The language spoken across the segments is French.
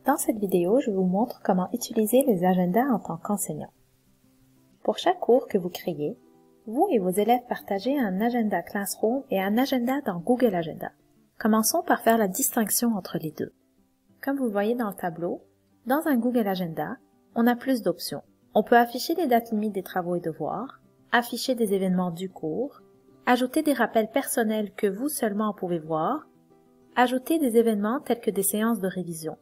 Dans cette vidéo, je vous montre comment utiliser les agendas en tant qu'enseignant. Pour chaque cours que vous créez, vous et vos élèves partagez un agenda Classroom et un agenda dans Google Agenda. Commençons par faire la distinction entre les deux. Comme vous le voyez dans le tableau, dans un Google Agenda, on a plus d'options. On peut afficher les dates limites des travaux et devoirs, afficher des événements du cours, ajouter des rappels personnels que vous seulement pouvez voir, ajouter des événements tels que des séances de révision.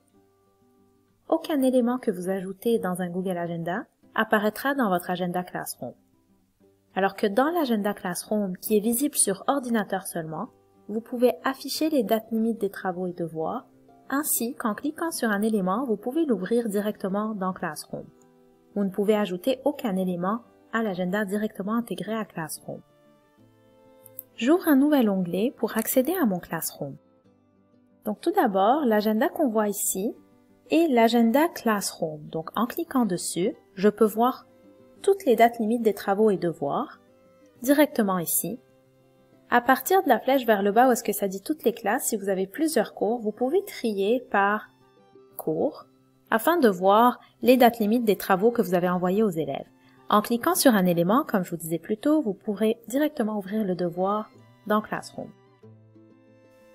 Aucun élément que vous ajoutez dans un Google Agenda apparaîtra dans votre agenda Classroom. Alors que dans l'agenda Classroom, qui est visible sur ordinateur seulement, vous pouvez afficher les dates limites des travaux et devoirs, ainsi qu'en cliquant sur un élément, vous pouvez l'ouvrir directement dans Classroom. Vous ne pouvez ajouter aucun élément à l'agenda directement intégré à Classroom. J'ouvre un nouvel onglet pour accéder à mon Classroom. Donc tout d'abord, l'agenda qu'on voit ici est l'agenda Classroom. Donc en cliquant dessus, je peux voir toutes les dates limites des travaux et devoirs directement ici. À partir de la flèche vers le bas où est-ce que ça dit toutes les classes, si vous avez plusieurs cours, vous pouvez trier par cours afin de voir les dates limites des travaux que vous avez envoyés aux élèves. En cliquant sur un élément, comme je vous disais plus tôt, vous pourrez directement ouvrir le devoir dans Classroom.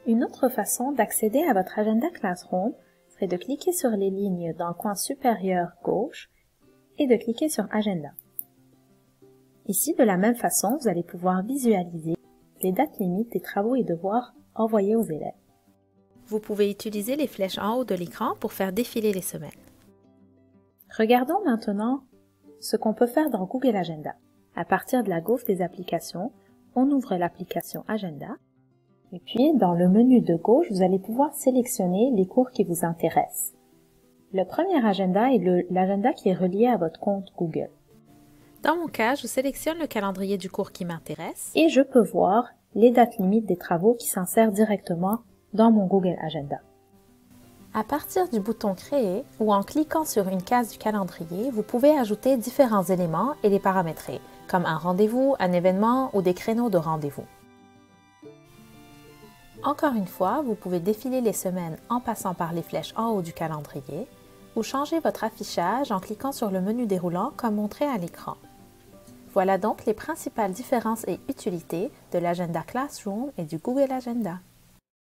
Une autre façon d'accéder à votre agenda Classroom serait de cliquer sur les lignes dans le coin supérieur gauche et de cliquer sur Agenda. Ici, de la même façon, vous allez pouvoir visualiser les dates limites des travaux et devoirs envoyés aux élèves. Vous pouvez utiliser les flèches en haut de l'écran pour faire défiler les semaines. Regardons maintenant ce qu'on peut faire dans Google Agenda. À partir de la gauche des applications, on ouvre l'application Agenda. Et puis, dans le menu de gauche, vous allez pouvoir sélectionner les cours qui vous intéressent. Le premier agenda est l'agenda qui est relié à votre compte Google. Dans mon cas, je sélectionne le calendrier du cours qui m'intéresse. Et je peux voir les dates limites des travaux qui s'insèrent directement dans mon Google Agenda. À partir du bouton Créer ou en cliquant sur une case du calendrier, vous pouvez ajouter différents éléments et les paramétrer, comme un rendez-vous, un événement ou des créneaux de rendez-vous. Encore une fois, vous pouvez défiler les semaines en passant par les flèches en haut du calendrier ou changer votre affichage en cliquant sur le menu déroulant comme montré à l'écran. Voilà donc les principales différences et utilités de l'agenda Classroom et du Google Agenda.